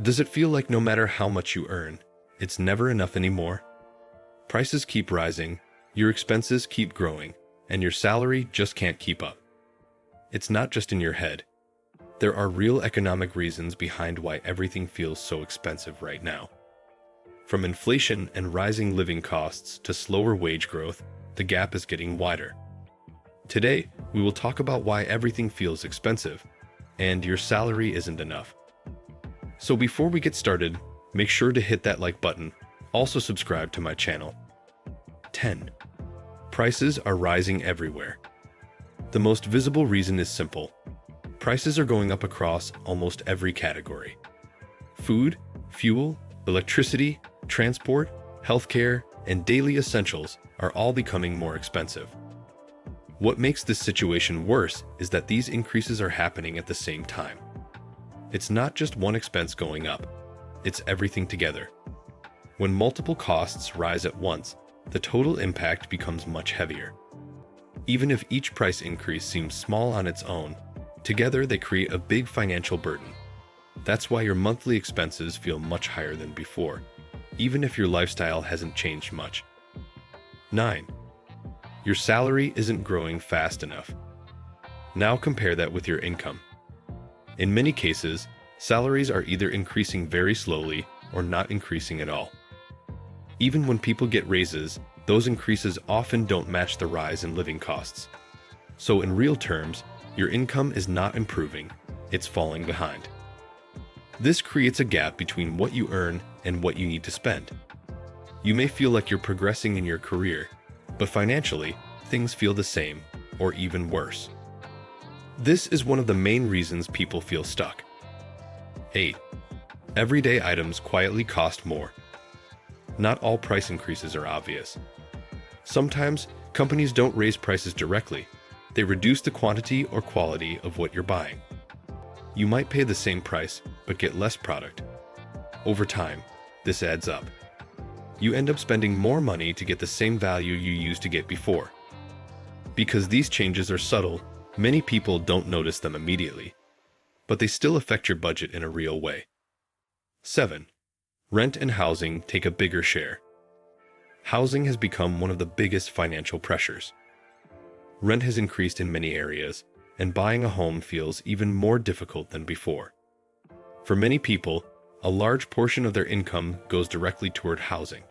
Does it feel like no matter how much you earn, it's never enough anymore? Prices keep rising, your expenses keep growing, and your salary just can't keep up. It's not just in your head. There are real economic reasons behind why everything feels so expensive right now. From inflation and rising living costs to slower wage growth, the gap is getting wider. Today, we will talk about why everything feels expensive, and your salary isn't enough. So before we get started, make sure to hit that like button. Also subscribe to my channel. 10. Prices are rising everywhere. The most visible reason is simple. Prices are going up across almost every category. Food, fuel, electricity, transport, healthcare, and daily essentials are all becoming more expensive. What makes this situation worse is that these increases are happening at the same time. It's not just one expense going up, it's everything together. When multiple costs rise at once, the total impact becomes much heavier. Even if each price increase seems small on its own, together they create a big financial burden. That's why your monthly expenses feel much higher than before, even if your lifestyle hasn't changed much. 9. Your salary isn't growing fast enough. Now compare that with your income. In many cases, salaries are either increasing very slowly or not increasing at all. Even when people get raises, those increases often don't match the rise in living costs. So in real terms, your income is not improving, it's falling behind. This creates a gap between what you earn and what you need to spend. You may feel like you're progressing in your career, but financially, things feel the same or even worse. This is one of the main reasons people feel stuck. 8. Everyday items quietly cost more. Not all price increases are obvious. Sometimes, companies don't raise prices directly. They reduce the quantity or quality of what you're buying. You might pay the same price, but get less product. Over time, this adds up. You end up spending more money to get the same value you used to get before. Because these changes are subtle, many people don't notice them immediately, but they still affect your budget in a real way. 7. Rent and housing take a bigger share. Housing has become one of the biggest financial pressures. Rent has increased in many areas, and buying a home feels even more difficult than before. For many people, a large portion of their income goes directly toward housing.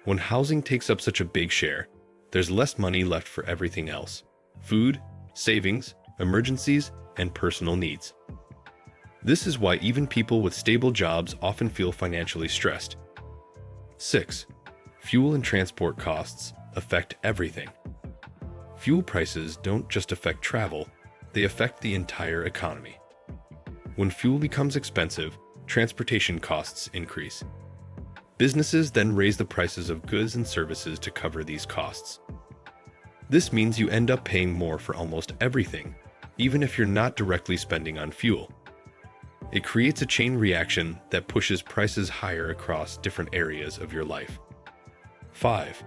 When housing takes up such a big share, there's less money left for everything else: food, savings, emergencies, and personal needs. This is why even people with stable jobs often feel financially stressed. 6. Fuel and transport costs affect everything. Fuel prices don't just affect travel, they affect the entire economy. When fuel becomes expensive, transportation costs increase. Businesses then raise the prices of goods and services to cover these costs. This means you end up paying more for almost everything, even if you're not directly spending on fuel. It creates a chain reaction that pushes prices higher across different areas of your life. 5.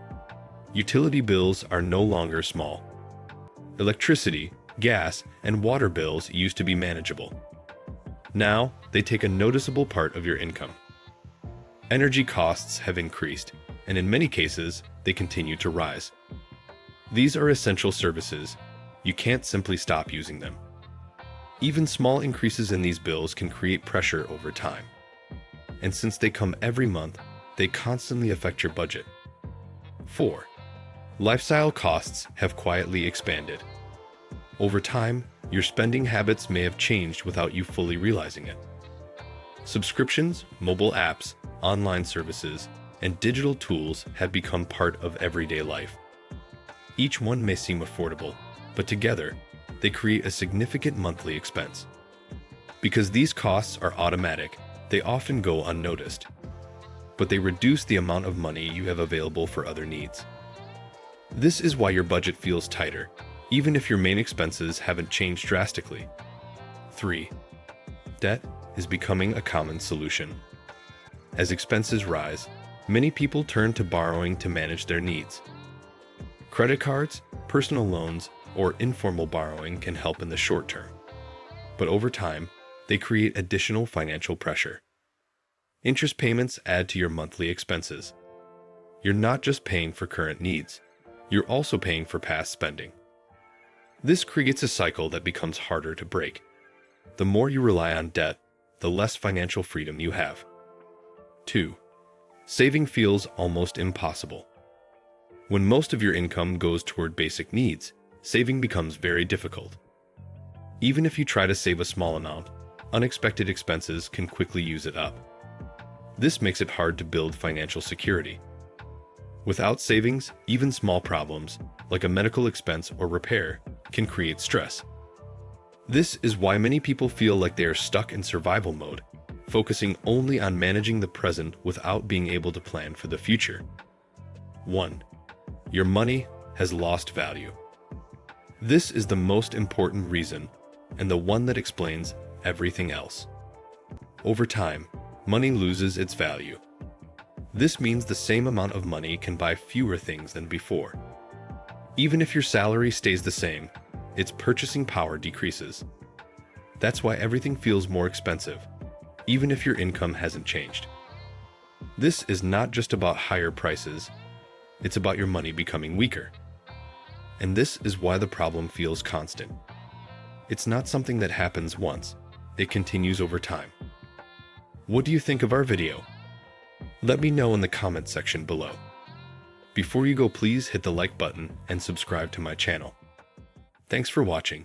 Utility bills are no longer small. Electricity, gas, and water bills used to be manageable. Now, they take a noticeable part of your income. Energy costs have increased, and in many cases, they continue to rise. These are essential services. You can't simply stop using them. Even small increases in these bills can create pressure over time. And since they come every month, they constantly affect your budget. 4. Lifestyle costs have quietly expanded. Over time, your spending habits may have changed without you fully realizing it. Subscriptions, mobile apps, online services, and digital tools have become part of everyday life. Each one may seem affordable, but together, they create a significant monthly expense. Because these costs are automatic, they often go unnoticed. But they reduce the amount of money you have available for other needs. This is why your budget feels tighter, even if your main expenses haven't changed drastically. 3. Debt is becoming a common solution. As expenses rise, many people turn to borrowing to manage their needs. Credit cards, personal loans, or informal borrowing can help in the short term. But over time, they create additional financial pressure. Interest payments add to your monthly expenses. You're not just paying for current needs, you're also paying for past spending. This creates a cycle that becomes harder to break. The more you rely on debt, the less financial freedom you have. 2. Saving feels almost impossible. When most of your income goes toward basic needs, saving becomes very difficult. Even if you try to save a small amount, unexpected expenses can quickly use it up. This makes it hard to build financial security. Without savings, even small problems, like a medical expense or repair, can create stress. This is why many people feel like they are stuck in survival mode, focusing only on managing the present without being able to plan for the future. 1. Your money has lost value. This is the most important reason, and the one that explains everything else. Over time, money loses its value. This means the same amount of money can buy fewer things than before. Even if your salary stays the same, its purchasing power decreases. That's why everything feels more expensive, even if your income hasn't changed. This is not just about higher prices, it's about your money becoming weaker. And this is why the problem feels constant. It's not something that happens once, it continues over time. What do you think of our video? Let me know in the comment section below. Before you go, please hit the like button and subscribe to my channel. Thanks for watching.